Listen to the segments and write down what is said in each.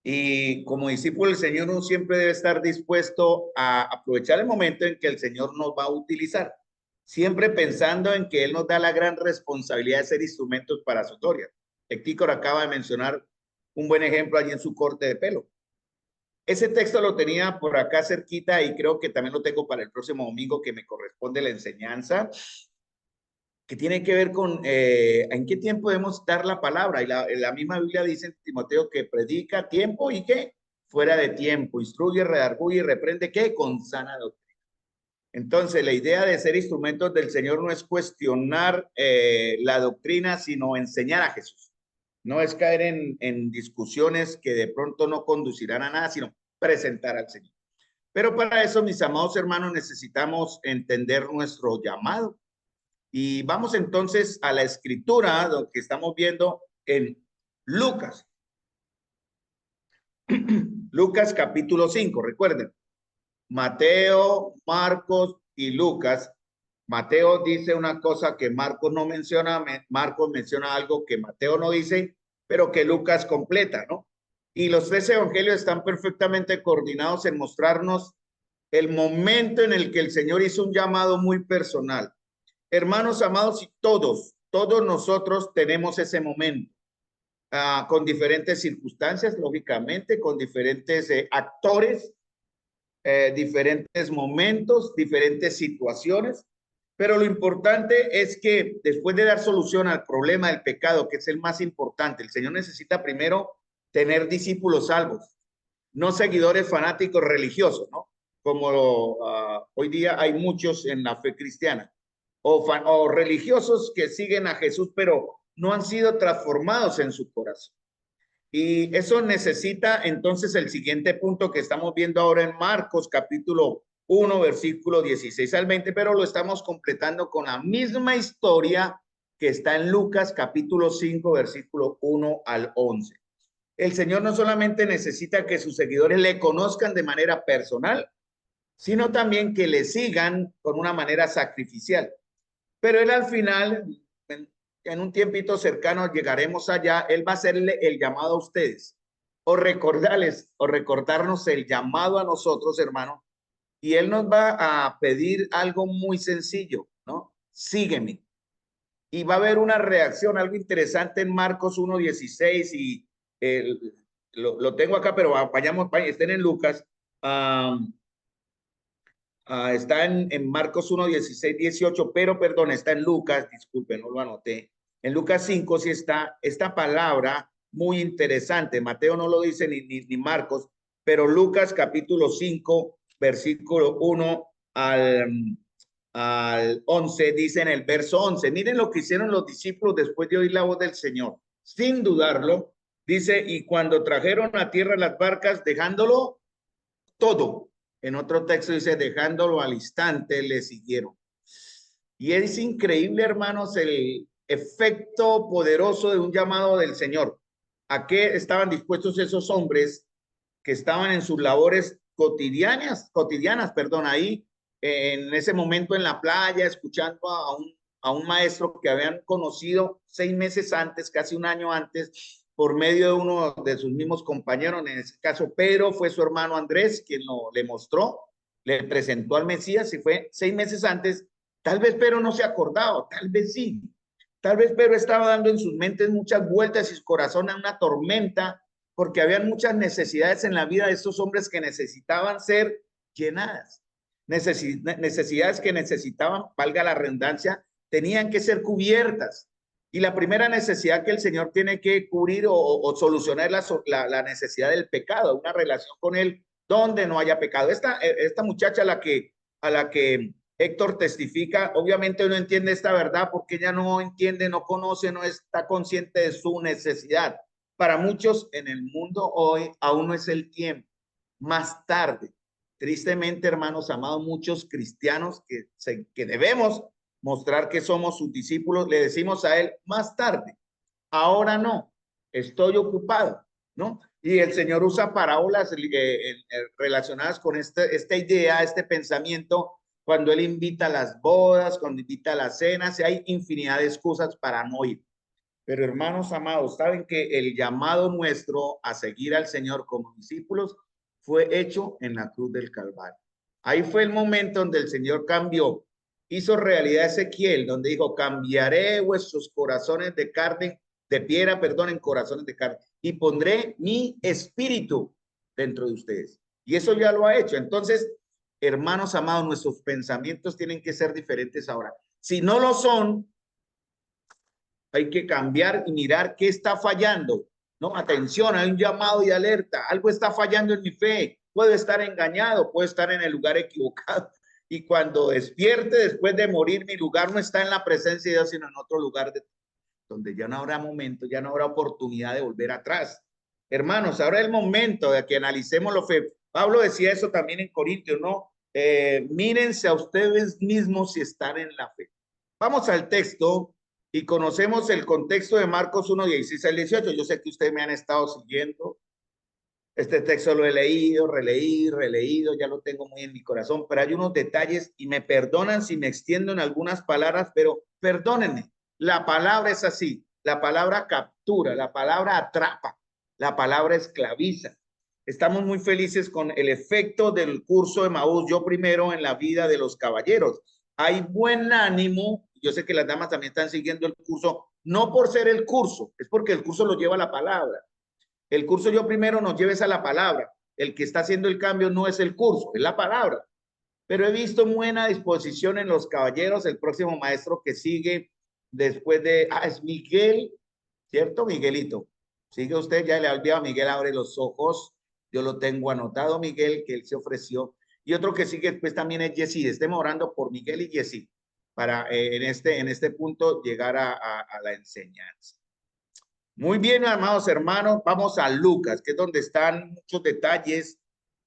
Y como discípulo del Señor, uno siempre debe estar dispuesto a aprovechar el momento en que el Señor nos va a utilizar, siempre pensando en que Él nos da la gran responsabilidad de ser instrumentos para su gloria. Héctor acaba de mencionar un buen ejemplo allí en su corte de pelo. Ese texto lo tenía por acá cerquita y creo que también lo tengo para el próximo domingo que me corresponde la enseñanza, que tiene que ver con en qué tiempo debemos dar la palabra. Y la misma Biblia dice en Timoteo que predica a tiempo y que fuera de tiempo, instruye, redarguye y reprende que con sana doctrina. Entonces, la idea de ser instrumentos del Señor no es cuestionar la doctrina, sino enseñar a Jesús. No es caer en discusiones que de pronto no conducirán a nada, sino presentar al Señor. Pero para eso, mis amados hermanos, necesitamos entender nuestro llamado. Y vamos entonces a la escritura, lo que estamos viendo en Lucas. Lucas capítulo 5, recuerden. Mateo, Marcos y Lucas. Mateo dice una cosa que Marcos no menciona, Marcos menciona algo que Mateo no dice, pero que Lucas completa, ¿no? Y los tres evangelios están perfectamente coordinados en mostrarnos el momento en el que el Señor hizo un llamado muy personal. Hermanos amados, y todos nosotros tenemos ese momento, con diferentes circunstancias, lógicamente, con diferentes actores, diferentes momentos, diferentes situaciones, pero lo importante es que después de dar solución al problema del pecado, que es el más importante, el Señor necesita primero tener discípulos salvos, no seguidores fanáticos religiosos, ¿no? Como hoy día hay muchos en la fe cristiana, o religiosos que siguen a Jesús, pero no han sido transformados en su corazón. Y eso necesita entonces el siguiente punto que estamos viendo ahora en Marcos capítulo 1, versículo 16 al 20, pero lo estamos completando con la misma historia que está en Lucas capítulo 5, versículo 1 al 11. El Señor no solamente necesita que sus seguidores le conozcan de manera personal, sino también que le sigan con una manera sacrificial. Pero Él al final, en un tiempito cercano, llegaremos allá, Él va a hacerle el llamado a ustedes, o recordarles, o recordarnos el llamado a nosotros, hermano, y Él nos va a pedir algo muy sencillo, ¿no? Sígueme. Y va a haber una reacción, algo interesante en Marcos 1:16 y lo tengo acá, pero vayamos, estén en Lucas. Está en Marcos 1:16, 18, pero perdón, está en Lucas, disculpen, no lo anoté. En Lucas 5 sí está esta palabra muy interesante. Mateo no lo dice ni Marcos, pero Lucas capítulo 5, versículo 1 al 11, dice en el verso 11. Miren lo que hicieron los discípulos después de oír la voz del Señor. Sin dudarlo, dice, y cuando trajeron a tierra las barcas, dejándolo todo. En otro texto dice, dejándolo al instante, le siguieron. Y es increíble, hermanos, el efecto poderoso de un llamado del Señor. ¿A qué estaban dispuestos esos hombres que estaban en sus labores cotidianas, perdón, ahí en ese momento en la playa, escuchando a un maestro que habían conocido 6 meses antes, casi un año antes, por medio de uno de sus mismos compañeros, en ese caso Pedro fue su hermano Andrés, quien le mostró, le presentó al Mesías y fue 6 meses antes. Tal vez Pedro no se acordaba, tal vez sí. Tal vez Pedro estaba dando en sus mentes muchas vueltas y su corazón a una tormenta, porque habían muchas necesidades en la vida de estos hombres que necesitaban ser llenadas. Necesidades que necesitaban, valga la redundancia, tenían que ser cubiertas. Y la primera necesidad que el Señor tiene que cubrir o solucionar es la necesidad del pecado, una relación con Él donde no haya pecado. Esta muchacha a la que Héctor testifica, obviamente no entiende esta verdad porque ella no entiende, no conoce, no está consciente de su necesidad. Para muchos en el mundo hoy aún no es el tiempo. Más tarde, tristemente, hermanos amados, muchos cristianos que debemos mostrar que somos sus discípulos, le decimos a él más tarde, ahora no, estoy ocupado, ¿no? Y el Señor usa parábolas relacionadas con esta idea, este pensamiento, cuando Él invita a las bodas, cuando invita a las cenas, y hay infinidad de excusas para no ir. Pero hermanos amados, saben que el llamado nuestro a seguir al Señor como discípulos fue hecho en la cruz del Calvario. Ahí fue el momento donde el Señor cambió, hizo realidad Ezequiel, donde dijo, cambiaré vuestros corazones de carne, de piedra, perdón, en corazones de carne, y pondré mi espíritu dentro de ustedes. Y eso ya lo ha hecho. Entonces, hermanos amados, nuestros pensamientos tienen que ser diferentes ahora. Si no lo son, hay que cambiar y mirar qué está fallando, ¿no? Atención, hay un llamado y alerta, algo está fallando en mi fe, puedo estar engañado, puedo estar en el lugar equivocado. Y cuando despierte después de morir, mi lugar no está en la presencia de Dios, sino en otro lugar donde ya no habrá momento, ya no habrá oportunidad de volver atrás. Hermanos, ahora es el momento de que analicemos lo fe. Pablo decía eso también en Corintios, ¿no? Mírense a ustedes mismos si están en la fe. Vamos al texto y conocemos el contexto de Marcos 1, 16 al 18. Yo sé que ustedes me han estado siguiendo. Este texto lo he leído, releído, ya lo tengo muy en mi corazón, pero hay unos detalles y me perdonan si me extiendo en algunas palabras, pero perdónenme. La palabra es así, la palabra captura, la palabra atrapa, la palabra esclaviza. Estamos muy felices con el efecto del curso de Maús, yo primero en la vida de los caballeros. Hay buen ánimo, yo sé que las damas también están siguiendo el curso, no por ser el curso, es porque el curso lo lleva la palabra. El curso yo primero nos lleves a la palabra. El que está haciendo el cambio no es el curso, es la palabra. Pero he visto buena disposición en los caballeros. El próximo maestro que sigue después de... es Miguel, ¿cierto? Miguelito. Sigue usted, ya le olvidado. Miguel abre los ojos. Yo lo tengo anotado, Miguel, que él se ofreció. Y otro que sigue después también es Jessy. Estemos orando por Miguel y Jessy para en este punto llegar a la enseñanza. Muy bien, amados hermanos, vamos a Lucas, que es donde están muchos detalles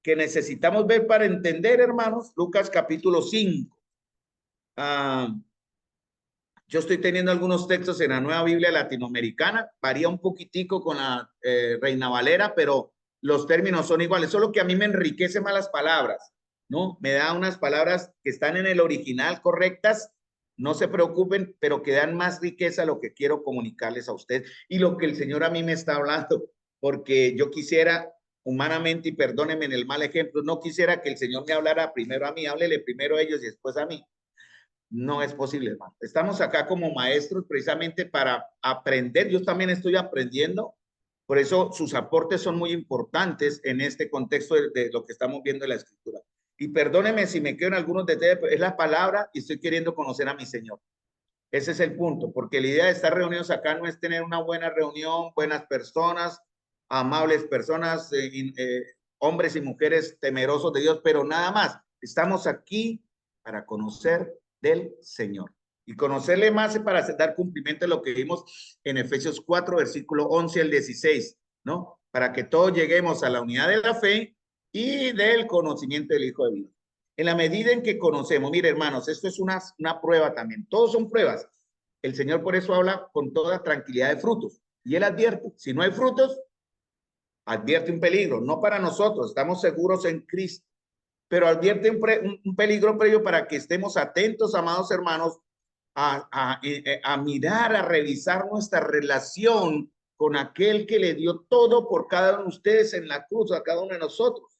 que necesitamos ver para entender, hermanos. Lucas capítulo 5. Yo estoy teniendo algunos textos en la Nueva Biblia Latinoamericana, varía un poquitico con la Reina Valera, pero los términos son iguales, solo que a mí me enriquece más las palabras, ¿no? Me da unas palabras que están en el original correctas, no se preocupen, pero que dan más riqueza a lo que quiero comunicarles a usted y lo que el Señor a mí me está hablando, porque yo quisiera humanamente, y perdónenme en el mal ejemplo, no quisiera que el Señor me hablara primero a mí, háblele primero a ellos y después a mí. No es posible, hermano. Estamos acá como maestros precisamente para aprender. Yo también estoy aprendiendo. Por eso sus aportes son muy importantes en este contexto de lo que estamos viendo en la escritura. Y perdóneme si me quedo en algunos detalles, pero es la palabra y estoy queriendo conocer a mi Señor. Ese es el punto, porque la idea de estar reunidos acá no es tener una buena reunión, buenas personas, amables personas, hombres y mujeres temerosos de Dios, pero nada más. Estamos aquí para conocer del Señor y conocerle más para dar cumplimiento a lo que vimos en Efesios 4, versículo 11 al 16, ¿no? Para que todos lleguemos a la unidad de la fe y del conocimiento del Hijo de Dios. En la medida en que conocemos, mire hermanos, esto es una prueba también, todos son pruebas. El Señor por eso habla con toda tranquilidad de frutos y Él advierte, si no hay frutos, advierte un peligro, no para nosotros, estamos seguros en Cristo, pero advierte un peligro previo para que estemos atentos, amados hermanos, a mirar, a revisar nuestra relación con aquel que le dio todo por cada uno de ustedes en la cruz, a cada uno de nosotros.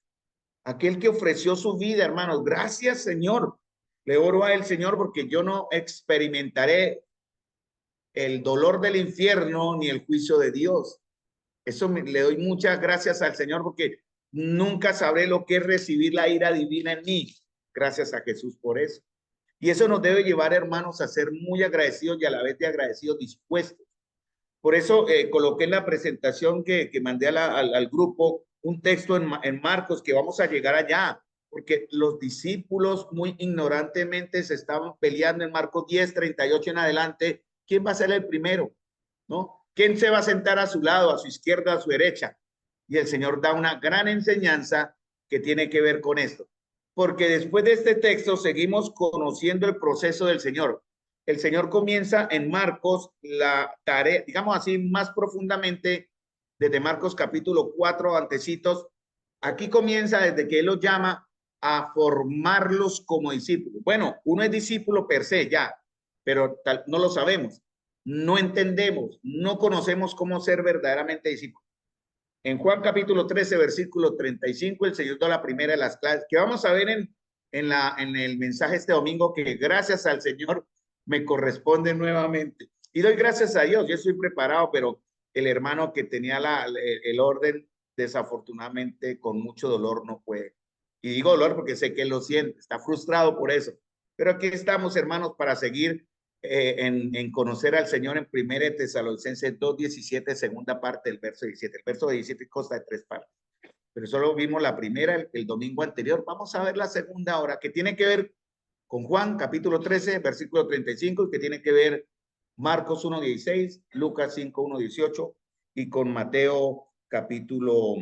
Aquel que ofreció su vida, hermanos. Gracias, Señor. Le oro a él, Señor, porque yo no experimentaré el dolor del infierno ni el juicio de Dios. Le doy muchas gracias al Señor porque nunca sabré lo que es recibir la ira divina en mí. Gracias a Jesús por eso. Y eso nos debe llevar, hermanos, a ser muy agradecidos y a la vez de agradecidos dispuestos. Por eso coloqué en la presentación que mandé al grupo un texto en Marcos que vamos a llegar allá, porque los discípulos muy ignorantemente se estaban peleando en Marcos 10, 38 en adelante. ¿Quién va a ser el primero? ¿No? ¿Quién se va a sentar a su lado, a su izquierda, a su derecha? Y el Señor da una gran enseñanza que tiene que ver con esto. Porque después de este texto seguimos conociendo el proceso del Señor. El Señor comienza en Marcos la tarea, digamos así, más profundamente, desde Marcos capítulo 4, antecitos. Aquí comienza desde que Él los llama a formarlos como discípulos. Bueno, uno es discípulo per se ya, pero no lo sabemos. no entendemos, no conocemos cómo ser verdaderamente discípulos. En Juan capítulo 13, versículo 35, el Señor da la primera de las clases, que vamos a ver en el mensaje este domingo, que gracias al Señor me corresponde nuevamente. Y doy gracias a Dios, yo estoy preparado, pero el hermano que tenía el orden, desafortunadamente, con mucho dolor, no puede. Y digo dolor porque sé que él lo siente, está frustrado por eso. Pero aquí estamos, hermanos, para seguir en conocer al Señor en 1 Tesalonicenses 2:17, segunda parte del verso 17. El verso 17 consta de 3 partes, pero solo vimos la primera el domingo anterior. Vamos a ver la segunda ahora, que tiene que ver con Juan capítulo 13, versículo 35, y que tiene que ver Marcos 1:16, Lucas 5:1-18, y con Mateo capítulo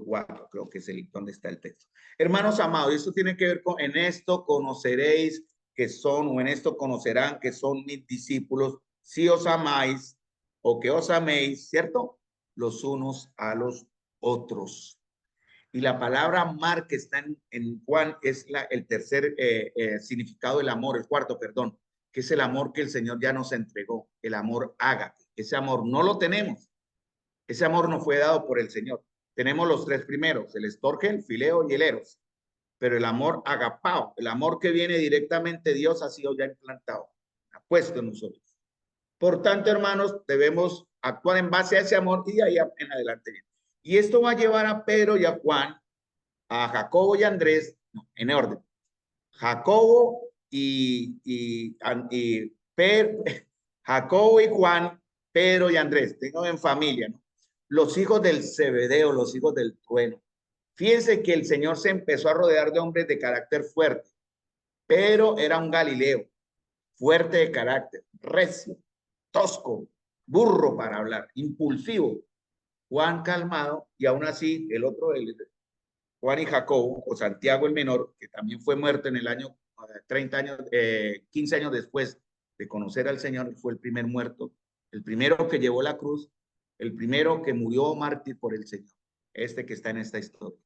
4, creo que es donde está el texto. Hermanos amados, esto tiene que ver con, en esto conoceréis que son, o en esto conocerán que son mis discípulos, si os amáis, o que os améis, ¿cierto? Los unos a los otros. Y la palabra amar que está en Juan es el tercer significado del amor, el cuarto, perdón, que es el amor que el Señor ya nos entregó, el amor ágape. Ese amor no lo tenemos, ese amor no fue dado por el Señor. Tenemos los 3 primeros, el estorge, el fileo y el eros. Pero el amor agapao, el amor que viene directamente de Dios, ha sido ya implantado, ha puesto en nosotros. Por tanto, hermanos, debemos actuar en base a ese amor y de ahí en adelante. Y esto va a llevar a Pedro y a Juan, a Jacobo y a Andrés, no, en orden. Jacobo Jacobo y Juan, Pedro y Andrés, tengo en familia, ¿no? Los hijos del Zebedeo, los hijos del trueno. Fíjense que el Señor se empezó a rodear de hombres de carácter fuerte. Pedro era un Galileo, fuerte de carácter, recio, tosco, burro para hablar, impulsivo. Juan calmado, y aún así el otro, Juan y Jacobo, o Santiago el menor, que también fue muerto en el año 30 años, 15 años después de conocer al Señor, fue el primer muerto, el primero que llevó la cruz, el primero que murió mártir por el Señor, este que está en esta historia.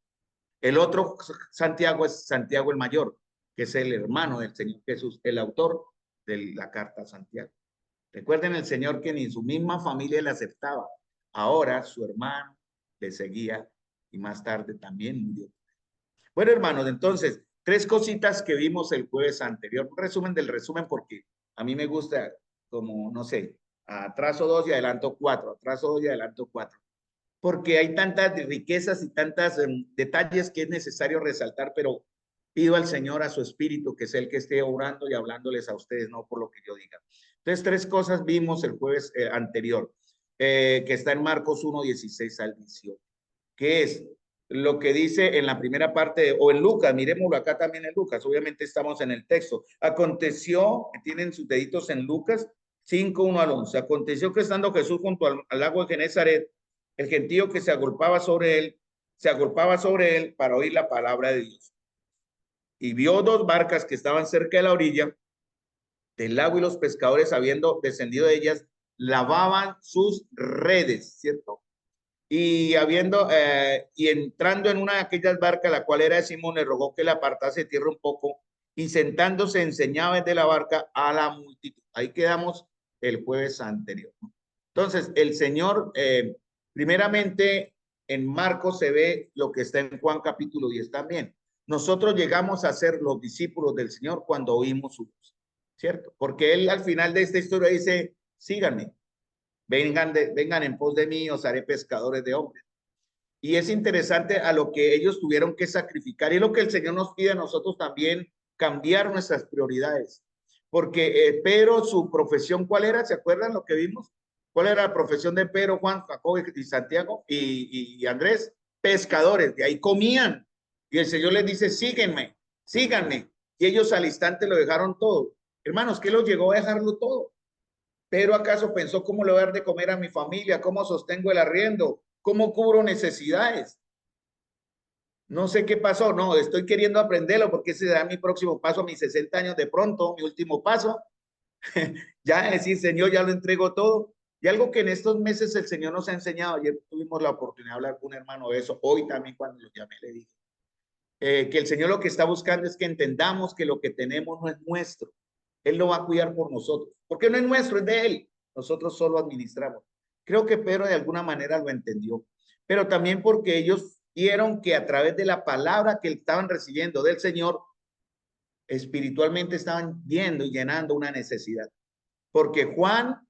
El otro Santiago es Santiago el mayor, que es el hermano del Señor Jesús, el autor de la carta a Santiago. Recuerden el Señor que ni su misma familia le aceptaba. Ahora su hermano le seguía y más tarde también murió. Bueno, hermanos, entonces, 3 cositas que vimos el jueves anterior. Un resumen del resumen porque a mí me gusta como, no sé, atraso 2 y adelanto 4, atraso 2 y adelanto 4. Porque hay tantas riquezas y tantos detalles que es necesario resaltar, pero pido al Señor, a su espíritu, que es el que esté orando y hablándoles a ustedes, no por lo que yo diga. Entonces, 3 cosas vimos el jueves anterior, que está en Marcos 1:16-18, que es lo que dice en la primera parte, o en Lucas, miremoslo acá también en Lucas, obviamente estamos en el texto. Aconteció, tienen sus deditos en Lucas 5:1-11, aconteció que estando Jesús junto al lago de Genezaret, el gentío que se agolpaba sobre él para oír la palabra de Dios. Y vio 2 barcas que estaban cerca de la orilla del lago, y los pescadores, habiendo descendido de ellas, lavaban sus redes, ¿cierto? Y entrando en una de aquellas barcas, la cual era de Simón, le rogó que la apartase de tierra un poco, y sentándose enseñaba desde la barca a la multitud. Ahí quedamos el jueves anterior. Entonces, el Señor, primeramente, en Marcos se ve lo que está en Juan capítulo 10 también. Nosotros llegamos a ser los discípulos del Señor cuando oímos su voz, ¿cierto? Porque Él al final de esta historia dice, síganme, vengan en pos de mí, os haré pescadores de hombres. Y es interesante a lo que ellos tuvieron que sacrificar, y lo que el Señor nos pide a nosotros también, cambiar nuestras prioridades. Porque Pedro, su profesión, ¿cuál era? ¿Se acuerdan lo que vimos? ¿Cuál era la profesión de Pedro, Juan, Jacobo y Santiago y Andrés? Pescadores, de ahí comían. Y el Señor les dice, síguenme, síganme. Y ellos al instante lo dejaron todo. Hermanos, ¿qué los llegó a dejarlo todo? ¿Pero acaso pensó cómo le voy a dar de comer a mi familia? ¿Cómo sostengo el arriendo? ¿Cómo cubro necesidades? No sé qué pasó. No, estoy queriendo aprenderlo porque ese será mi próximo paso a mis 60 años de pronto, mi último paso. Ya decir, Señor, ya lo entrego todo. Y algo que en estos meses el Señor nos ha enseñado, ayer tuvimos la oportunidad de hablar con un hermano de eso, hoy también cuando lo llamé le dije, que el Señor lo que está buscando es que entendamos que lo que tenemos no es nuestro. Él lo va a cuidar por nosotros. porque no es nuestro, es de él. Nosotros solo administramos. Creo que Pedro de alguna manera lo entendió, pero también porque ellos vieron que a través de la palabra que estaban recibiendo del Señor, espiritualmente estaban viendo y llenando una necesidad. Porque Juan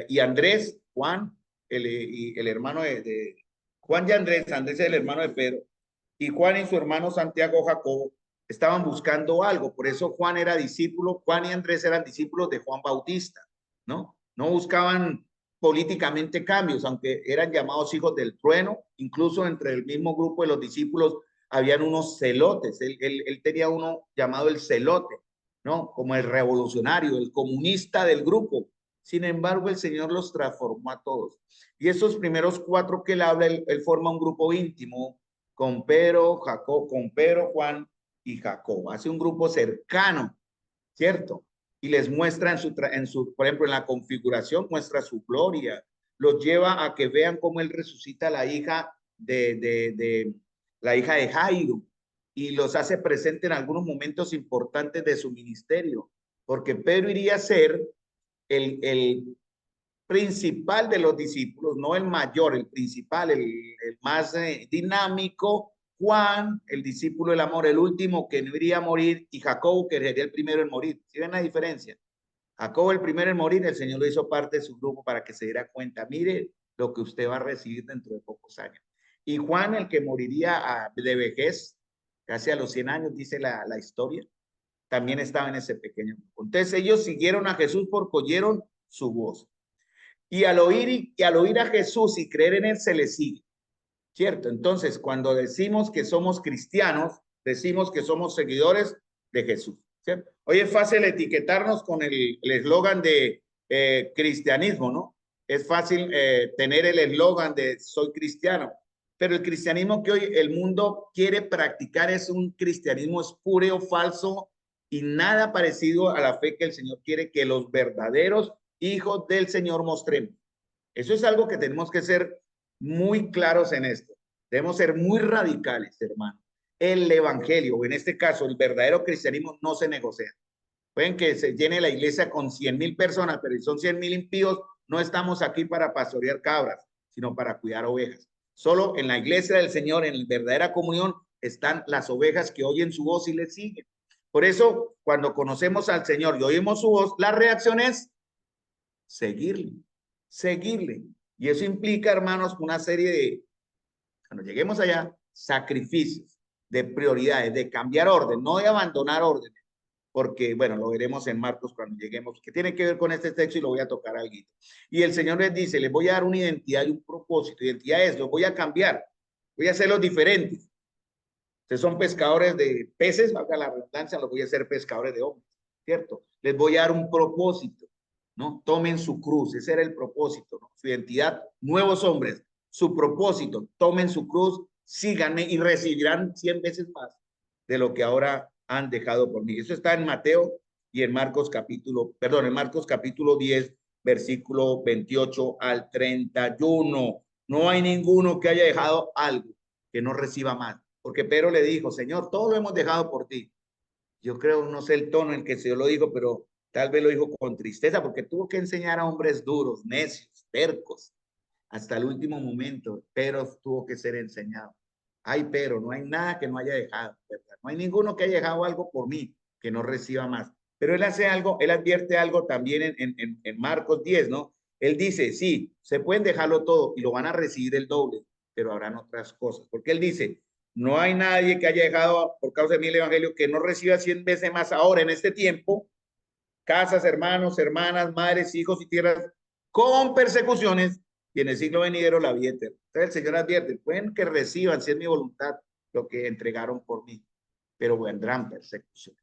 y Andrés, Juan, el hermano de Juan y Andrés, Andrés es el hermano de Pedro, y Juan y su hermano Santiago Jacobo estaban buscando algo. Por eso Juan era discípulo, Juan y Andrés eran discípulos de Juan Bautista, ¿no? No buscaban políticamente cambios, aunque eran llamados hijos del trueno. Incluso entre el mismo grupo de los discípulos habían unos celotes. Él tenía uno llamado el celote, ¿no? Como el revolucionario, el comunista del grupo. Sin embargo, el Señor los transformó a todos. Y esos primeros cuatro que él habla, él forma un grupo íntimo con Pedro, Jacob, con Pedro, Juan y Jacob. Hace un grupo cercano, ¿cierto? Y les muestra por ejemplo, en la configuración, muestra su gloria. Los lleva a que vean cómo él resucita a la hija la hija de Jairo, y los hace presente en algunos momentos importantes de su ministerio, porque Pedro iría a ser el principal de los discípulos, no el mayor, el principal, el más dinámico. Juan, el discípulo del amor, el último que no iría a morir, y Jacobo, que sería el primero en morir. ¿Sí ven la diferencia? Jacobo, el primero en morir, el Señor lo hizo parte de su grupo para que se diera cuenta, mire lo que usted va a recibir dentro de pocos años. Y Juan, el que moriría de vejez, casi a los 100 años, dice la historia, también estaba en ese pequeño grupo. Entonces ellos siguieron a Jesús porque oyeron su voz. Y al oír a Jesús y creer en él, se le sigue, ¿cierto? Entonces, cuando decimos que somos cristianos, decimos que somos seguidores de Jesús, ¿cierto? Hoy es fácil etiquetarnos con el eslogan de cristianismo, ¿no? Es fácil tener el eslogan de soy cristiano, pero el cristianismo que hoy el mundo quiere practicar es un cristianismo espúreo, falso y nada parecido a la fe que el Señor quiere que los verdaderos hijos del Señor mostremos. Eso es algo que tenemos que ser muy claros en esto. Debemos ser muy radicales, hermano. El evangelio, o en este caso, el verdadero cristianismo no se negocia. Pueden que se llene la iglesia con 100,000 personas, pero si son 100,000 impíos, no estamos aquí para pastorear cabras, sino para cuidar ovejas. Solo en la iglesia del Señor, en la verdadera comunión, están las ovejas que oyen su voz y le siguen. Por eso, cuando conocemos al Señor y oímos su voz, la reacción es seguirle, seguirle. Y eso implica, hermanos, una serie de, cuando lleguemos allá, sacrificios, de prioridades, de cambiar orden, no de abandonar orden, porque, bueno, lo veremos en Marcos cuando lleguemos, que tiene que ver con este texto y lo voy a tocar algo. Y el Señor les dice, les voy a dar una identidad y un propósito. Identidad es, los voy a cambiar, voy a hacerlos diferentes. Ustedes son pescadores de peces, valga la redundancia, los voy a hacer pescadores de hombres, ¿cierto? Les voy a dar un propósito, ¿no? Tomen su cruz, ese era el propósito, ¿no? Su identidad, nuevos hombres, su propósito, tomen su cruz, síganme y recibirán 100 veces más de lo que ahora han dejado por mí. Eso está en Mateo y en Marcos en Marcos capítulo 10, versículo 28 al 31. No hay ninguno que haya dejado algo que no reciba más. Porque Pedro le dijo, Señor, todo lo hemos dejado por ti. Yo creo, no sé el tono en que se lo dijo, pero tal vez lo dijo con tristeza, porque tuvo que enseñar a hombres duros, necios, tercos, hasta el último momento. Pero tuvo que ser enseñado. Ay, pero no hay nada que no haya dejado, ¿verdad? No hay ninguno que haya dejado algo por mí, que no reciba más. Pero él hace algo, él advierte algo también en Marcos 10, ¿no? Él dice, sí, se pueden dejarlo todo y lo van a recibir el doble, pero habrán otras cosas. Porque él dice, no hay nadie que haya dejado por causa de mí el evangelio que no reciba 100 veces más ahora en este tiempo, casas, hermanos, hermanas, madres, hijos y tierras con persecuciones, y en el siglo venidero la vida eterna. Entonces el Señor advierte, pueden que reciban, si es mi voluntad, lo que entregaron por mí, pero vendrán persecuciones.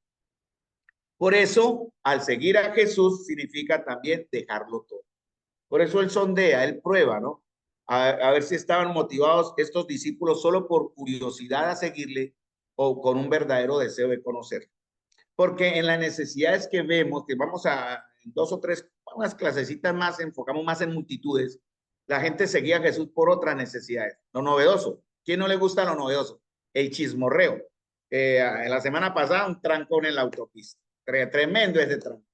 Por eso, al seguir a Jesús significa también dejarlo todo. Por eso él sondea, él prueba, ¿no? A ver si estaban motivados estos discípulos solo por curiosidad a seguirle o con un verdadero deseo de conocerlo. Porque en las necesidades que vemos, que vamos a dos o tres, unas clasecitas más, enfocamos más en multitudes, la gente seguía a Jesús por otras necesidades. Lo novedoso. ¿Quién no le gusta lo novedoso? El chismorreo. La semana pasada un trancón en la autopista. Tremendo ese trancón.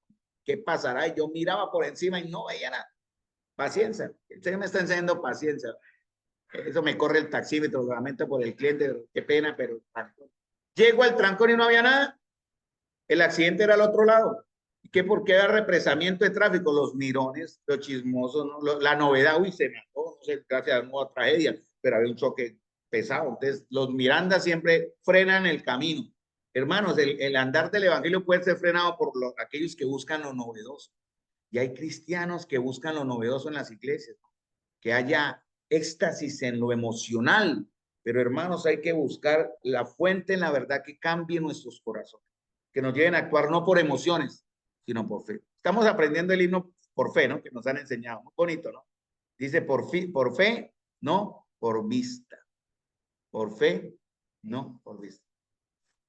¿qué pasará? Y yo miraba por encima y no veía nada. Paciencia. El Señor me está enseñando paciencia. Eso me corre el taxímetro, lo lamento por el cliente, qué pena, pero llego al trancón y no había nada. El accidente era al otro lado. ¿Y qué? ¿Por qué era represamiento de tráfico? Los mirones, los chismosos, ¿no? La novedad, uy, se mató, no sé, gracias a una tragedia, pero había un choque pesado. Entonces, los Miranda siempre frenan el camino. Hermanos, el andar del evangelio puede ser frenado por aquellos que buscan lo novedoso. Y hay cristianos que buscan lo novedoso en las iglesias, ¿no? Que haya éxtasis en lo emocional. Pero hermanos, hay que buscar la fuente en la verdad que cambie nuestros corazones, que nos lleven a actuar no por emociones, sino por fe. Estamos aprendiendo el himno por fe, ¿no? Que nos han enseñado. Muy bonito, ¿no? Dice por fe, no por vista. Por fe, no por vista.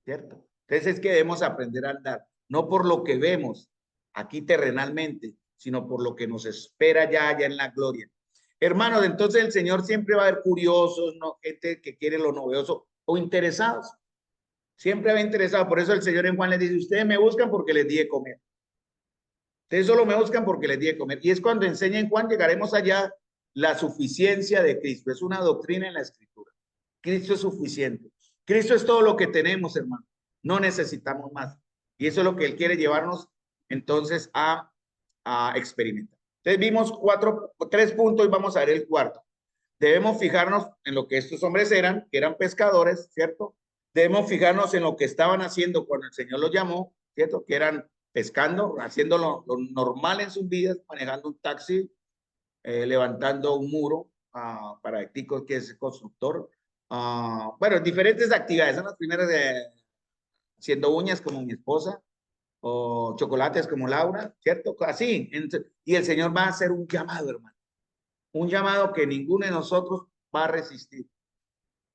¿Cierto? Entonces es que debemos aprender a andar, no por lo que vemos aquí terrenalmente, sino por lo que nos espera allá en la gloria. Hermanos, entonces el Señor siempre va a haber curiosos, ¿no? Gente que quiere lo novedoso o interesados. Siempre va interesado. Por eso el Señor en Juan les dice, ustedes me buscan porque les di de comer. Ustedes solo me buscan porque les di de comer. Y es cuando enseña en Juan, llegaremos allá, la suficiencia de Cristo. Es una doctrina en la Escritura. Cristo es suficiente. Cristo es todo lo que tenemos, hermano. No necesitamos más. Y eso es lo que Él quiere llevarnos entonces a experimentar. Entonces vimos tres puntos y vamos a ver el cuarto. Debemos fijarnos en lo que estos hombres eran, que eran pescadores, ¿cierto? Debemos fijarnos en lo que estaban haciendo cuando el Señor los llamó, ¿cierto? Que eran pescando, haciendo lo normal en sus vidas, manejando un taxi, levantando un muro para el tico que es constructor. Bueno, diferentes actividades. Son las primeras de haciendo uñas como mi esposa o chocolates como Laura, ¿cierto? Así. Y el Señor va a hacer un llamado, hermano. Un llamado que ninguno de nosotros va a resistir,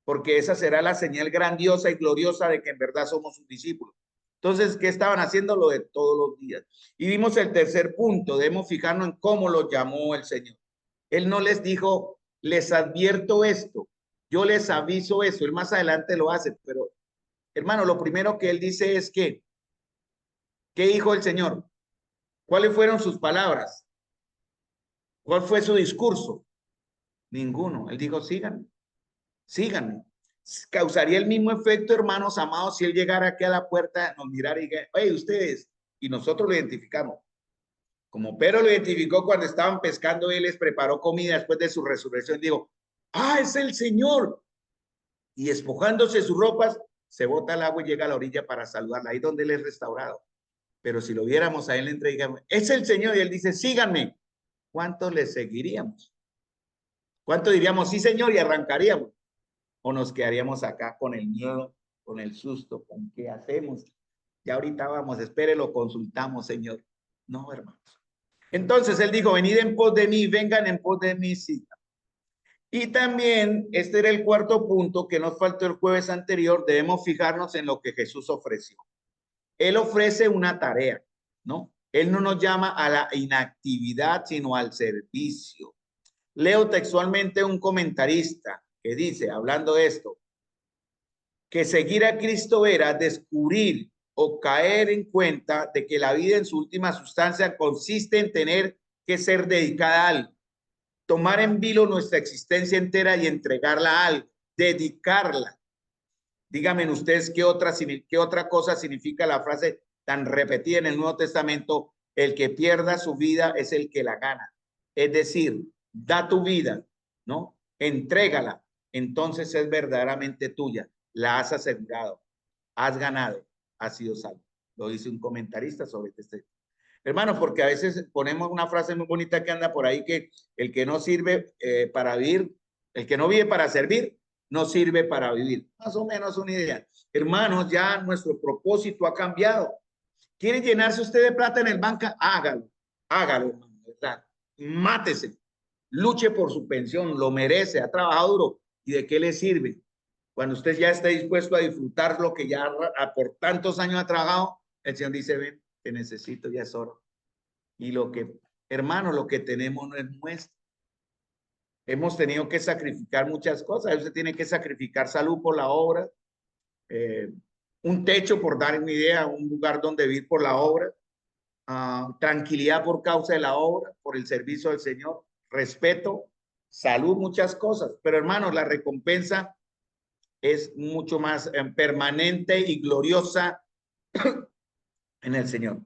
porque esa será la señal grandiosa y gloriosa de que en verdad somos sus discípulos. Entonces, ¿qué estaban haciendo? Lo de todos los días. Y vimos el tercer punto, debemos fijarnos en cómo los llamó el Señor. Él no les dijo, les advierto esto, yo les aviso eso, él más adelante lo hace, pero hermano, lo primero que él dice es que, ¿qué dijo el Señor? ¿Cuáles fueron sus palabras? ¿Cuál fue su discurso? Ninguno. Él dijo, síganme, síganme. Causaría el mismo efecto, hermanos amados, si él llegara aquí a la puerta, nos mirara y dijera, oye, ustedes, y nosotros lo identificamos. Como Pedro lo identificó cuando estaban pescando, él les preparó comida después de su resurrección. Dijo, es el Señor. Y despojándose sus ropas, se bota al agua y llega a la orilla para saludarla, ahí donde él es restaurado. Pero si lo viéramos a él, le entregamos, es el Señor, y él dice, síganme. ¿Cuántos le seguiríamos? ¿Cuánto diríamos, sí, Señor, y arrancaríamos? ¿O nos quedaríamos acá con el miedo, con el susto, con qué hacemos? Ya ahorita vamos, espere, lo consultamos, Señor. No, hermanos. Entonces él dijo, venid en pos de mí, vengan en pos de mí, sí. Y también, este era el cuarto punto que nos faltó el jueves anterior, debemos fijarnos en lo que Jesús ofreció. Él ofrece una tarea, ¿no? Él no nos llama a la inactividad, sino al servicio. Leo textualmente un comentarista que dice, hablando de esto, que seguir a Cristo era descubrir o caer en cuenta de que la vida en su última sustancia consiste en tener que ser dedicada a algo, tomar en vilo nuestra existencia entera y entregarla a algo, dedicarla. Díganme ustedes qué otra cosa significa la frase tan repetida en el Nuevo Testamento, el que pierda su vida es el que la gana. Es decir, da tu vida, ¿no? Entrégala, entonces es verdaderamente tuya, la has asegurado, has ganado, has sido salvo. Lo dice un comentarista sobre este. Hermano, porque a veces ponemos una frase muy bonita que anda por ahí, que el que no sirve para vivir, el que no vive para servir, no sirve para vivir. Más o menos una idea. Hermanos, ya nuestro propósito ha cambiado. ¿Quiere llenarse usted de plata en el banco? Hágalo, hágalo, hermano, ¿verdad? Mátese, luche por su pensión, lo merece, ha trabajado duro. ¿Y de qué le sirve? Cuando usted ya esté dispuesto a disfrutar lo que ya por tantos años ha trabajado, el Señor dice, ven, te necesito, ya es hora. Y lo que, hermano, lo que tenemos no es nuestro. Hemos tenido que sacrificar muchas cosas. Usted tiene que sacrificar salud por la obra, un techo por dar una idea, un lugar donde vivir por la obra. tranquilidad por causa de la obra, por el servicio del Señor, respeto, salud, muchas cosas. Pero hermanos, la recompensa es mucho más permanente y gloriosa en el Señor.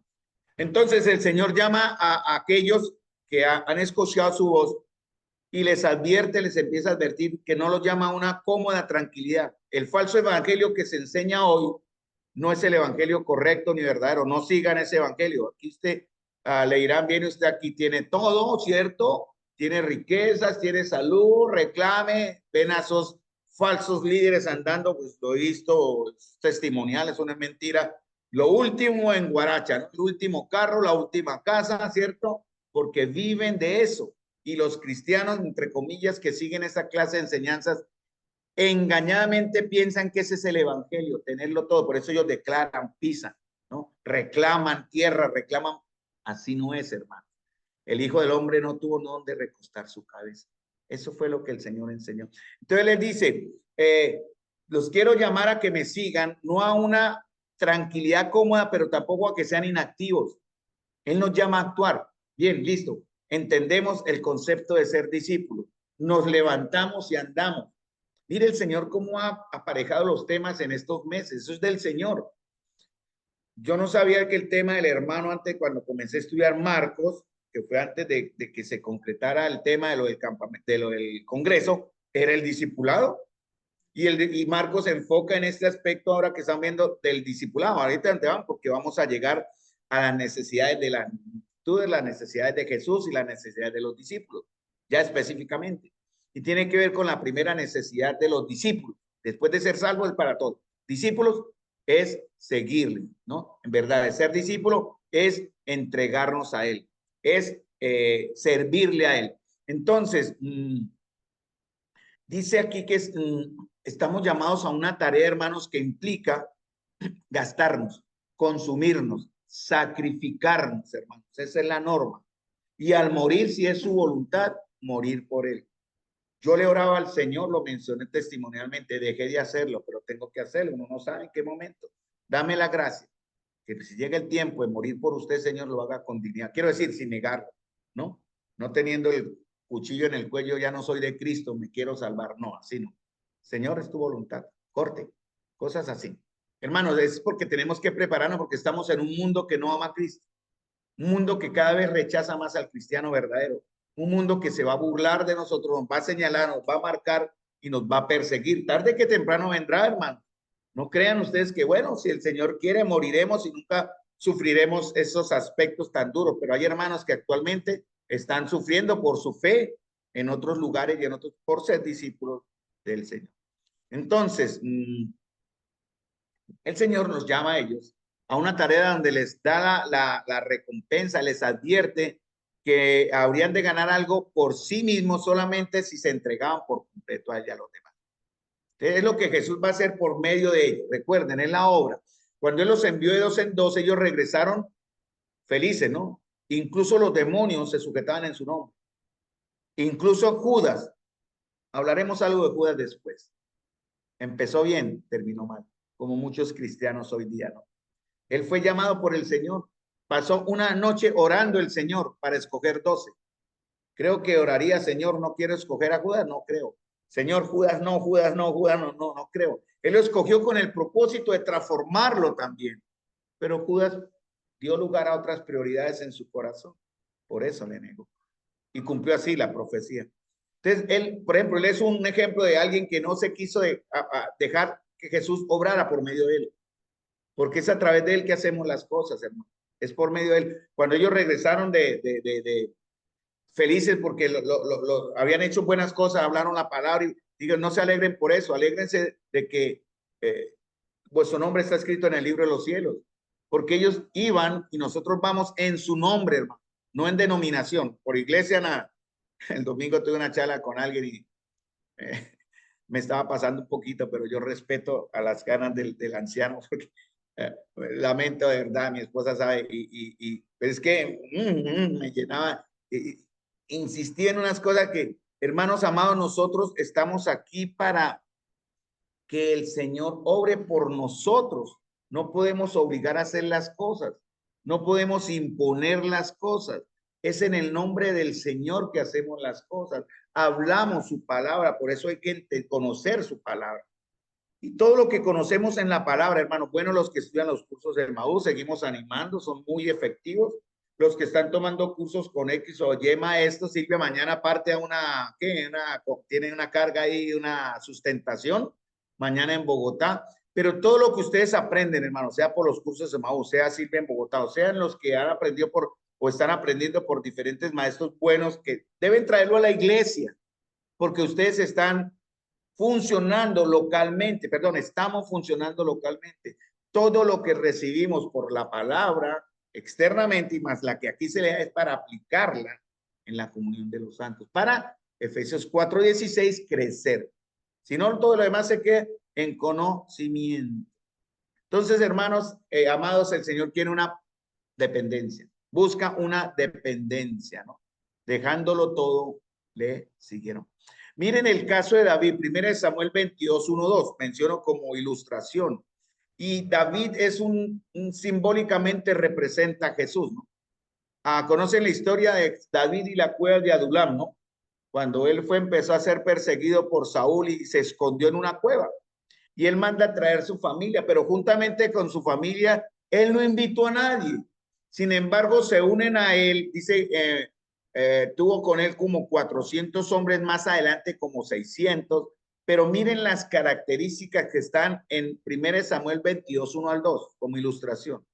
Entonces el Señor llama a aquellos que han escuchado su voz y les advierte, les empieza a advertir que no los llama a una cómoda tranquilidad. El falso evangelio que se enseña hoy no es el evangelio correcto ni verdadero. No sigan ese evangelio. Aquí usted le dirán, bien, usted aquí tiene todo, ¿cierto? Tiene riquezas, tiene salud, reclame, ven a esos falsos líderes andando, pues lo he visto, testimoniales, una mentira. Lo último en Guaracha, ¿no? El último carro, la última casa, ¿cierto? Porque viven de eso. Y los cristianos, entre comillas, que siguen esa clase de enseñanzas, engañadamente piensan que ese es el evangelio, tenerlo todo. Por eso ellos declaran, pisan, ¿no? Reclaman tierra, reclaman. Así no es, hermano. El Hijo del Hombre no tuvo dónde recostar su cabeza. Eso fue lo que el Señor enseñó. Entonces les dice, los quiero llamar a que me sigan, no a una tranquilidad cómoda, pero tampoco a que sean inactivos. Él nos llama a actuar. Bien, listo. Entendemos el concepto de ser discípulo. Nos levantamos y andamos. Mire el Señor cómo ha aparejado los temas en estos meses. Eso es del Señor. Yo no sabía que el tema del hermano antes, cuando comencé a estudiar Marcos, que fue antes de que se concretara el tema de lo del campamento, de lo del Congreso, era el discipulado. Y Marcos se enfoca en este aspecto ahora que están viendo del discipulado. Ahorita te van porque vamos a llegar a las necesidades de la multitud, las necesidades de Jesús y las necesidades de los discípulos, ya específicamente. Y tiene que ver con la primera necesidad de los discípulos. Después de ser salvos es para todos. Discípulos es seguirle, ¿no? En verdad, ser discípulo es entregarnos a él, es servirle a él. Entonces, dice aquí que estamos llamados a una tarea, hermanos, que implica gastarnos, consumirnos, sacrificarnos, hermanos. Esa es la norma. Y al morir, si es su voluntad, morir por él. Yo le oraba al Señor, lo mencioné testimonialmente, dejé de hacerlo, pero tengo que hacerlo. Uno no sabe en qué momento. Dame la gracia, que si llega el tiempo de morir por usted, Señor, lo haga con dignidad. Quiero decir, sin negarlo, ¿no? No teniendo el cuchillo en el cuello, ya no soy de Cristo, me quiero salvar. No, así no. Señor, es tu voluntad. Corte, cosas así. Hermanos, es porque tenemos que prepararnos porque estamos en un mundo que no ama a Cristo. Un mundo que cada vez rechaza más al cristiano verdadero. Un mundo que se va a burlar de nosotros, nos va a señalar, nos va a marcar y nos va a perseguir. Tarde que temprano vendrá, hermano. No crean ustedes que, bueno, si el Señor quiere, moriremos y nunca sufriremos esos aspectos tan duros. Pero hay hermanos que actualmente están sufriendo por su fe en otros lugares y en otros por ser discípulos del Señor. Entonces, el Señor nos llama a ellos a una tarea donde les da la recompensa, les advierte que habrían de ganar algo por sí mismos solamente si se entregaban por completo a ella a los demás. Entonces, es lo que Jesús va a hacer por medio de ellos. Recuerden, en la obra, cuando Él los envió de dos en dos, ellos regresaron felices, ¿no? Incluso los demonios se sujetaban en su nombre. Incluso Judas, hablaremos algo de Judas después. Empezó bien, terminó mal, como muchos cristianos hoy día, ¿no? Él fue llamado por el Señor. Pasó una noche orando el Señor para escoger 12. Creo que oraría, Señor, no quiero escoger a Judas, no creo. Señor, Judas no, Judas no, Judas no, no, no creo. Él lo escogió con el propósito de transformarlo también. Pero Judas dio lugar a otras prioridades en su corazón. Por eso le negó. Y cumplió así la profecía. Entonces, él, por ejemplo, él es un ejemplo de alguien que no se quiso dejar que Jesús obrara por medio de él. Porque es a través de él que hacemos las cosas, hermano. Es por medio de él. Cuando ellos regresaron de felices porque habían hecho buenas cosas, hablaron la palabra y digan, no se alegren por eso, alégrense de que vuestro nombre está escrito en el libro de los cielos. Porque ellos iban y nosotros vamos en su nombre, hermano, no en denominación. Por iglesia, nada. El domingo tuve una charla con alguien y me estaba pasando un poquito, pero yo respeto a las ganas del anciano porque lamento de verdad, mi esposa sabe, y es que me llenaba, insistía en unas cosas que, hermanos amados, nosotros estamos aquí para que el Señor obre por nosotros, no podemos obligar a hacer las cosas. No podemos imponer las cosas. Es en el nombre del Señor que hacemos las cosas. Hablamos su palabra, por eso hay que conocer su palabra. Y todo lo que conocemos en la palabra, hermanos, bueno, los que estudian los cursos de Maús, seguimos animando, son muy efectivos. Los que están tomando cursos con X o Y maestro, Silvia, mañana parte a una, ¿qué? Tiene una carga ahí, una sustentación, mañana en Bogotá. Pero todo lo que ustedes aprenden, hermano, sea por los cursos de Maús, sea Silvia en Bogotá, o sean los que han aprendido o están aprendiendo por diferentes maestros buenos que deben traerlo a la iglesia, porque ustedes están funcionando localmente, perdón, estamos funcionando localmente. Todo lo que recibimos por la palabra externamente y más la que aquí se le da es para aplicarla en la comunión de los santos, para Efesios 4:16 crecer. Si no, todo lo demás se queda en conocimiento. Entonces, hermanos, amados, el Señor quiere una dependencia, busca una dependencia, ¿no? Dejándolo todo, le siguieron. Miren el caso de David, 1 Samuel 22:1-2, menciono como ilustración. Y David es simbólicamente representa a Jesús, ¿no? Conocen la historia de David y la cueva de Adulam, ¿no? Cuando él empezó a ser perseguido por Saúl y se escondió en una cueva. Y él manda a traer su familia, pero juntamente con su familia, él no invitó a nadie. Sin embargo, se unen a él, dice, tuvo con él como 400 hombres, más adelante como 600, pero miren las características que están en 1 Samuel 22:1-2, como ilustración.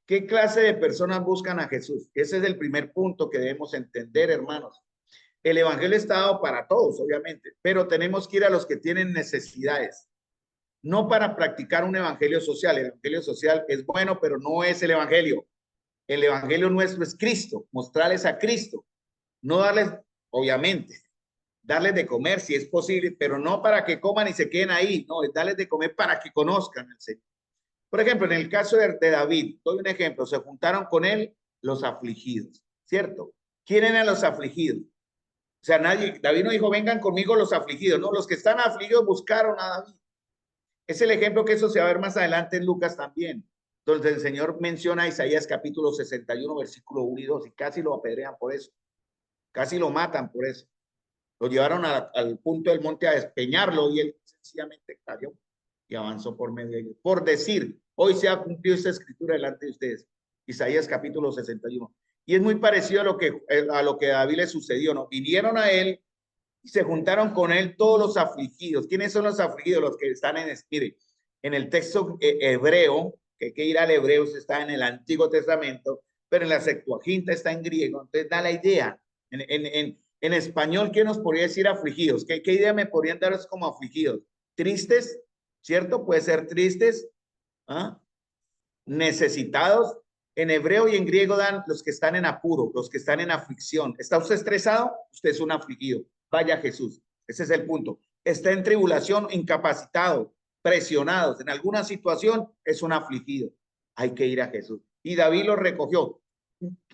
¿Qué clase de personas buscan a Jesús? Ese es el primer punto que debemos entender, hermanos. El evangelio está dado para todos, obviamente, pero tenemos que ir a los que tienen necesidades, no para practicar un evangelio social. El evangelio social es bueno, pero no es el evangelio. El evangelio nuestro es Cristo, mostrarles a Cristo, no darles, obviamente, darles de comer si es posible, pero no para que coman y se queden ahí, no, es darles de comer para que conozcan al Señor. Por ejemplo, en el caso de David, doy un ejemplo, se juntaron con él los afligidos, ¿cierto? ¿Quién eran los afligidos? O sea, David no dijo, vengan conmigo los afligidos, no, los que están afligidos buscaron a David. Es el ejemplo que eso se va a ver más adelante en Lucas también, donde el Señor menciona a Isaías capítulo 61, versículo 1 y 2, y casi lo apedrean por eso, casi lo matan por eso. Lo llevaron al punto del monte a despeñarlo y él sencillamente cayó y avanzó por medio de ellos. Por decir, hoy se ha cumplido esta escritura delante de ustedes. Isaías capítulo 61. Y es muy parecido a lo que a David le sucedió, ¿no? Vinieron a él y se juntaron con él todos los afligidos. ¿Quiénes son los afligidos? Los que están en el texto hebreo, que hay que ir al hebreo, está en el Antiguo Testamento, pero en la Septuaginta está en griego. Entonces da la idea. En español, ¿qué nos podría decir afligidos? ¿Qué idea me podrían dar como afligidos? Tristes, ¿cierto? Puede ser tristes, ¿ah? Necesitados. En hebreo y en griego dan los que están en apuro, los que están en aflicción. ¿Está usted estresado? Usted es un afligido. Vaya Jesús. Ese es el punto. Está en tribulación, incapacitado, presionados. En alguna situación es un afligido. Hay que ir a Jesús. Y David lo recogió.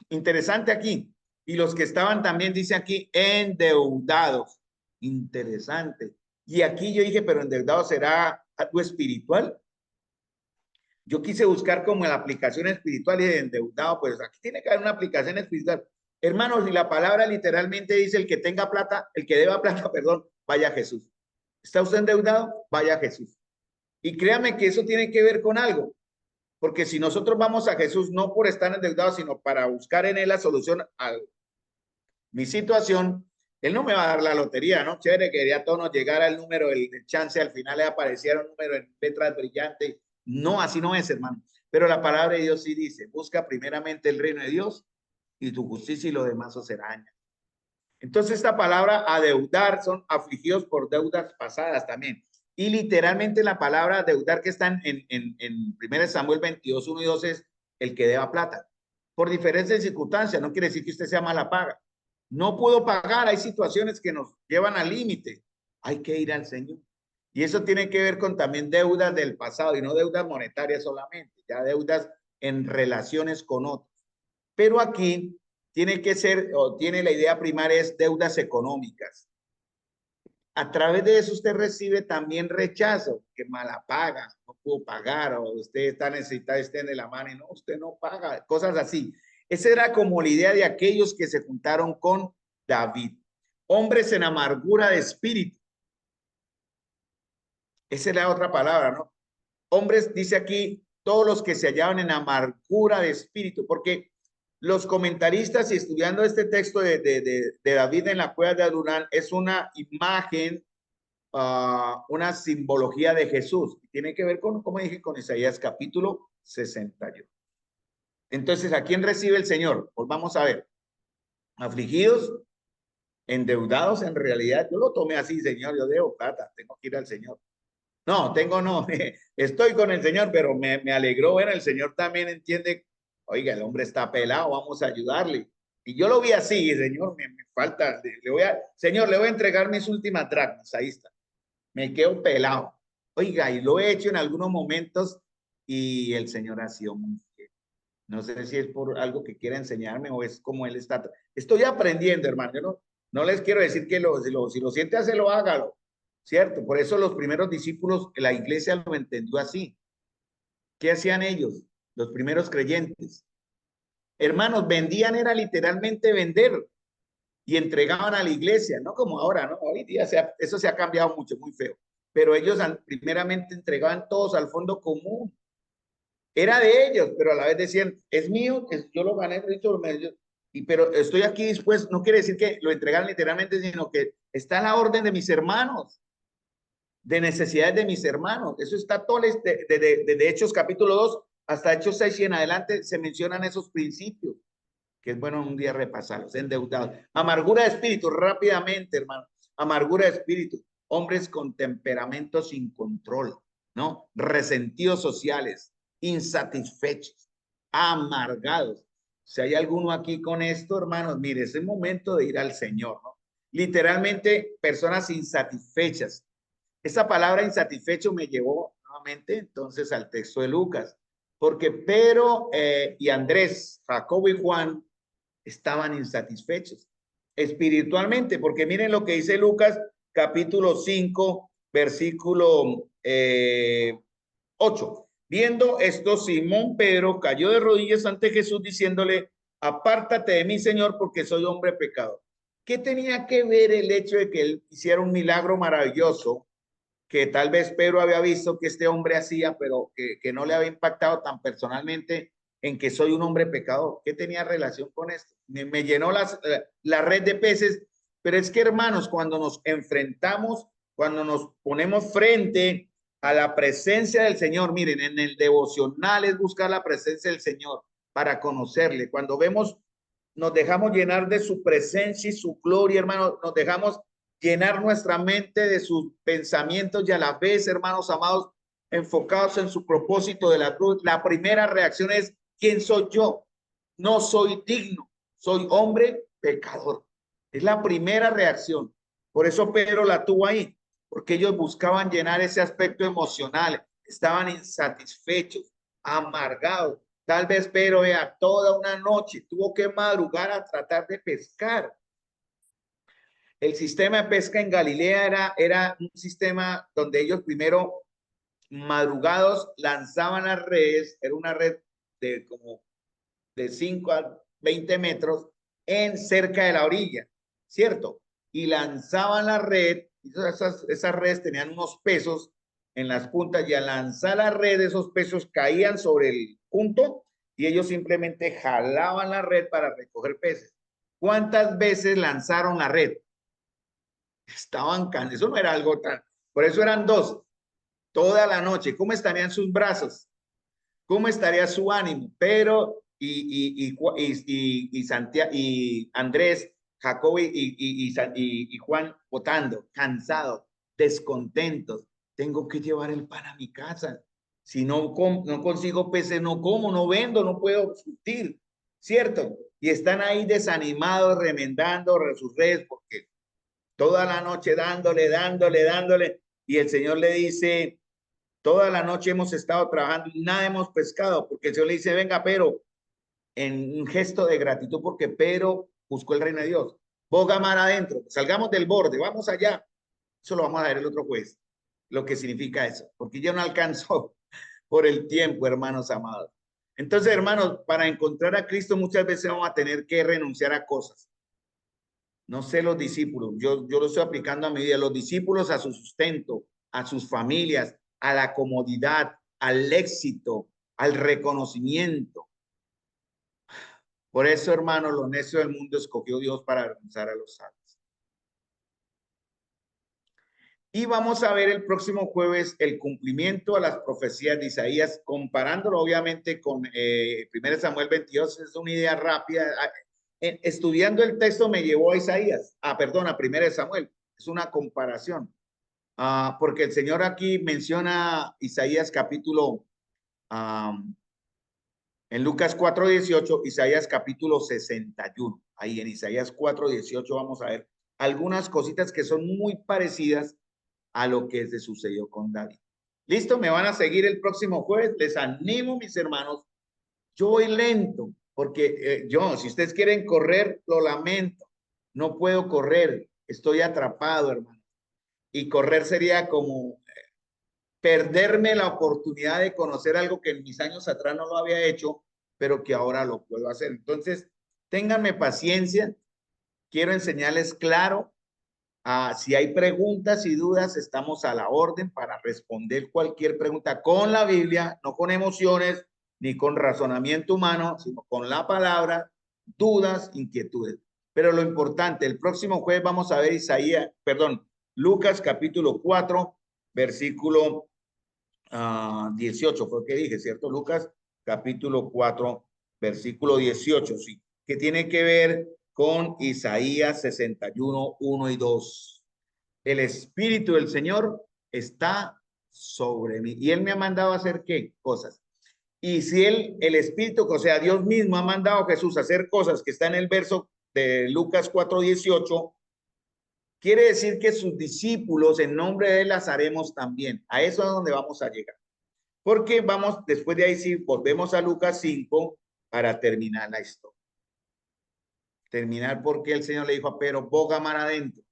Interesante aquí. Y los que estaban también, dice aquí, endeudados. Interesante. Y aquí yo dije, pero endeudado será algo espiritual. Yo quise buscar como la aplicación espiritual y de endeudado, pues aquí tiene que haber una aplicación espiritual. Hermanos, y la palabra literalmente dice el que tenga plata, el que deba plata, perdón, vaya a Jesús. ¿Está usted endeudado? Vaya a Jesús. Y créame que eso tiene que ver con algo, porque si nosotros vamos a Jesús no por estar endeudados, sino para buscar en él la solución a mi situación, él no me va a dar la lotería, ¿no? Chévere, quería todos nos llegara el número, el chance, al final le apareciera un número en letras brillantes. No, así no es, hermano. Pero la palabra de Dios sí dice, busca primeramente el reino de Dios y tu justicia y lo demás os será añadido. Entonces esta palabra adeudar son afligidos por deudas pasadas también. Y literalmente la palabra adeudar que está en 1 Samuel 22:1 y 2 es el que deba plata. Por diferentes circunstancias, no quiere decir que usted sea mala paga. No puedo pagar, hay situaciones que nos llevan al límite. Hay que ir al Señor. Y eso tiene que ver con también deudas del pasado y no deudas monetarias solamente, ya deudas en relaciones con otros. Pero aquí tiene que ser, o tiene la idea primaria es deudas económicas. A través de eso usted recibe también rechazo, que mala paga, no puedo pagar, o usted está necesitado, extiende la mano y no, usted no paga, cosas así. Esa era como la idea de aquellos que se juntaron con David. Hombres en amargura de espíritu. Esa es la otra palabra, ¿no? Hombres, dice aquí, todos los que se hallaban en amargura de espíritu, porque los comentaristas y estudiando este texto de David en la cueva de Adulán es una imagen, una simbología de Jesús. Tiene que ver con, como dije, con Isaías capítulo 61. Entonces, ¿a quién recibe el Señor? Pues vamos a ver. Afligidos, endeudados, en realidad, yo lo tomé así, Señor, yo debo plata, tengo que ir al Señor. No, no, estoy con el Señor, pero me alegró ver, el Señor también entiende, oiga, el hombre está pelado, vamos a ayudarle. Y yo lo vi así, Señor, me falta, Señor, le voy a entregar mis últimas dracmas, ahí está, me quedo pelado. Oiga, y lo he hecho en algunos momentos y el Señor ha sido muy fiel. No sé si es por algo que quiera enseñarme o es como Él está. Estoy aprendiendo, hermano, yo no les quiero decir que si lo siente, hágalo, hágalo. ¿Cierto? Por eso los primeros discípulos, la iglesia lo entendió así. ¿Qué hacían ellos? Los primeros creyentes. Hermanos, vendían era literalmente vender y entregaban a la iglesia, no como ahora, ¿no? Hoy día eso se ha cambiado mucho, muy feo. Pero ellos primeramente entregaban todos al fondo común. Era de ellos, pero a la vez decían, es mío, yo lo gané, pero estoy aquí dispuesto, no quiere decir que lo entregaran literalmente, sino que está en la orden de mis hermanos, de necesidades de mis hermanos. Eso está todo de Hechos capítulo 2 hasta Hechos 6 y en adelante se mencionan esos principios, que es bueno un día repasarlos. Endeudados. Amargura de espíritu, rápidamente, hermano. Amargura de espíritu. Hombres con temperamento sin control, ¿no? Resentidos sociales, insatisfechos, amargados. Si hay alguno aquí con esto, hermanos, mire, es el momento de ir al Señor, ¿no? Literalmente, personas insatisfechas. Esa palabra insatisfecho me llevó nuevamente entonces al texto de Lucas, porque Pedro y Andrés, Jacobo y Juan estaban insatisfechos espiritualmente, porque miren lo que dice Lucas capítulo 5, versículo 8. Viendo esto, Simón Pedro cayó de rodillas ante Jesús diciéndole, apártate de mí, Señor, porque soy hombre pecador. ¿Qué tenía que ver el hecho de que él hiciera un milagro maravilloso que tal vez Pedro había visto que este hombre hacía, pero que no le había impactado tan personalmente en que soy un hombre pecador? ¿Qué tenía relación con esto? Me llenó la red de peces, pero es que hermanos, cuando nos enfrentamos, cuando nos ponemos frente a la presencia del Señor, miren, en el devocional es buscar la presencia del Señor para conocerle. Cuando vemos, nos dejamos llenar de su presencia y su gloria, hermano, nos dejamos llenar nuestra mente de sus pensamientos y a la vez, hermanos amados, enfocados en su propósito de la cruz. La primera reacción es, ¿quién soy yo? No soy digno, soy hombre pecador. Es la primera reacción. Por eso Pedro la tuvo ahí, porque ellos buscaban llenar ese aspecto emocional, estaban insatisfechos, amargados. Tal vez Pedro, vea, toda una noche tuvo que madrugar a tratar de pescar. El sistema de pesca en Galilea era un sistema donde ellos primero madrugados lanzaban las redes, era una red de como de 5 a 20 metros en cerca de la orilla, ¿cierto? Y lanzaban la red, y esas redes tenían unos pesos en las puntas y al lanzar la red esos pesos caían sobre el punto y ellos simplemente jalaban la red para recoger peces. ¿Cuántas veces lanzaron la red? Estaban cansados, eso no era algo tan, por eso eran dos, toda la noche. ¿Cómo estarían sus brazos? ¿Cómo estaría su ánimo? Pero Santiago y Andrés, Jacobo y Juan votando, cansados, descontentos. Tengo que llevar el pan a mi casa. Si no consigo peces, no como, no vendo, no puedo surtir, ¿cierto? Y están ahí desanimados, remendando sus redes porque toda la noche dándole, y el Señor le dice, toda la noche hemos estado trabajando y nada hemos pescado, porque el Señor le dice, venga, pero en un gesto de gratitud, porque Pedro buscó el reino de Dios, boga mar adentro, salgamos del borde, vamos allá. Eso lo vamos a ver el otro jueves, lo que significa eso, porque yo no alcanzo por el tiempo, hermanos amados. Entonces, hermanos, para encontrar a Cristo muchas veces vamos a tener que renunciar a cosas. No sé los discípulos, yo lo estoy aplicando a mi vida, los discípulos a su sustento, a sus familias, a la comodidad, al éxito, al reconocimiento. Por eso, hermanos, lo necio del mundo escogió Dios para avergonzar a los sabios. Y vamos a ver el próximo jueves el cumplimiento a las profecías de Isaías, comparándolo obviamente con 1 Samuel 22, es una idea rápida. Estudiando el texto me llevó a Isaías, perdón, a 1 Samuel, es una comparación, porque el Señor aquí menciona Isaías capítulo, en Lucas 4:18, Isaías capítulo 61, ahí en Isaías 4:18 vamos a ver algunas cositas que son muy parecidas a lo que se sucedió con David. Listo, me van a seguir el próximo jueves. Les animo, mis hermanos. Yo voy lento porque si ustedes quieren correr, lo lamento. No puedo correr. Estoy atrapado, hermano. Y correr sería como perderme la oportunidad de conocer algo que en mis años atrás no lo había hecho, pero que ahora lo puedo hacer. Entonces, ténganme paciencia. Quiero enseñarles claro. Si hay preguntas y dudas, estamos a la orden para responder cualquier pregunta con la Biblia, no con emociones ni con razonamiento humano, sino con la palabra, dudas, inquietudes. Pero lo importante, el próximo jueves vamos a ver Lucas capítulo 4, versículo 18, fue lo que dije, ¿cierto? Lucas capítulo 4, versículo 18, sí, que tiene que ver con Isaías 61, 1 y 2. El Espíritu del Señor está sobre mí. Y Él me ha mandado a hacer ¿qué? Cosas. Y si el Espíritu, o sea, Dios mismo ha mandado a Jesús a hacer cosas que está en el verso de Lucas 4:18, quiere decir que sus discípulos en nombre de Él las haremos también. A eso es donde vamos a llegar. Porque vamos, después de ahí sí, volvemos a Lucas 5 para terminar la historia. Terminar porque el Señor le dijo a Pedro, boga mar adentro.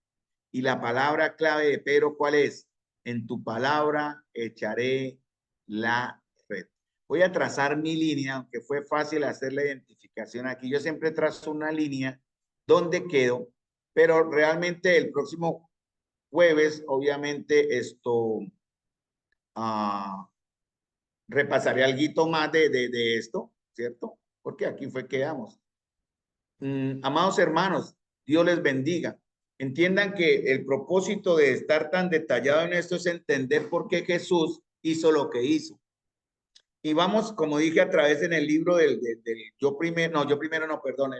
Y la palabra clave de Pedro, ¿cuál es? En tu palabra echaré la red. Voy a trazar mi línea, aunque fue fácil hacer la identificación aquí. Yo siempre trazo una línea donde quedo, pero realmente el próximo jueves, obviamente, repasaré algo más de esto, ¿cierto? Porque aquí fue que quedamos. Amados hermanos, Dios les bendiga. Entiendan que el propósito de estar tan detallado en esto es entender por qué Jesús hizo lo que hizo. Y vamos, como dije, a través en el libro del yo primero no, perdón,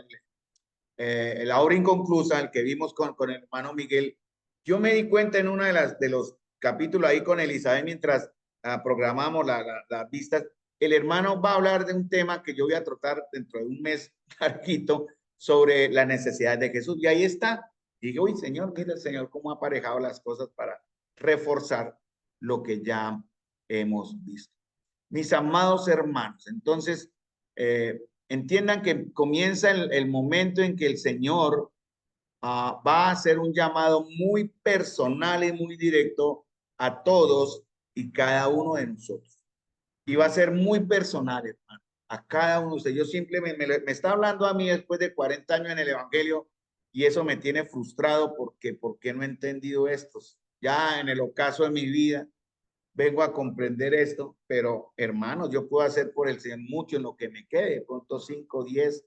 la obra inconclusa, el que vimos con el hermano Miguel. Yo me di cuenta en una de los capítulos ahí con Elizabeth mientras programamos las vistas, el hermano va a hablar de un tema que yo voy a tratar dentro de un mes larguito sobre la necesidad de Jesús. Y ahí está. Y dije, uy, Señor, mira el Señor cómo ha aparejado las cosas para reforzar lo que ya hemos visto. Mis amados hermanos, entonces, entiendan que comienza el momento en que el Señor va a hacer un llamado muy personal y muy directo a todos y cada uno de nosotros. Y va a ser muy personal, hermano, a cada uno de ustedes. Yo simplemente me está hablando a mí después de 40 años en el Evangelio y eso me tiene frustrado porque no he entendido estos. Ya en el ocaso de mi vida vengo a comprender esto, pero hermanos, yo puedo hacer por el Señor mucho en lo que me quede, de pronto 5, 10,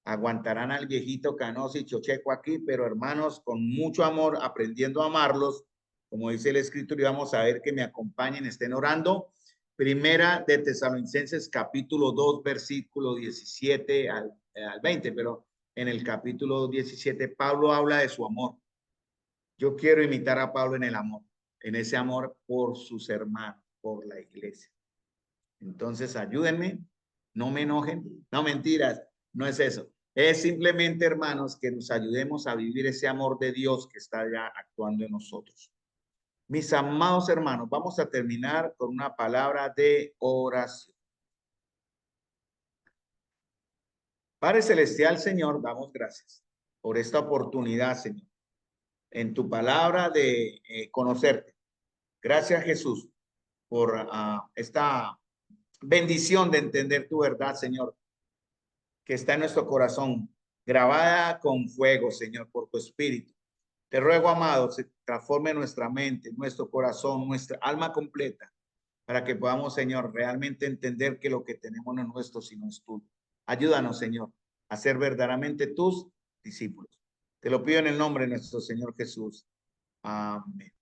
aguantarán al viejito canoso y chocheco aquí, pero hermanos, con mucho amor, aprendiendo a amarlos, como dice el escritor, y vamos a ver que me acompañen, estén orando. Primera de Tesalonicenses, capítulo 2, versículo 17 al 20, pero en el capítulo 17, Pablo habla de su amor. Yo quiero imitar a Pablo en el amor, en ese amor por sus hermanos, por la iglesia. Entonces, ayúdenme, no me enojen, no mentiras, no es eso. Es simplemente, hermanos, que nos ayudemos a vivir ese amor de Dios que está ya actuando en nosotros. Mis amados hermanos, vamos a terminar con una palabra de oración. Padre Celestial, Señor, damos gracias por esta oportunidad, Señor, en tu palabra, de conocerte. Gracias, Jesús, por esta bendición de entender tu verdad, Señor, que está en nuestro corazón, grabada con fuego, Señor, por tu espíritu. Te ruego, amado, se transforme nuestra mente, nuestro corazón, nuestra alma completa, para que podamos, Señor, realmente entender que lo que tenemos no es nuestro, sino es tuyo. Ayúdanos, Señor, a ser verdaderamente tus discípulos. Te lo pido en el nombre de nuestro Señor Jesús. Amén.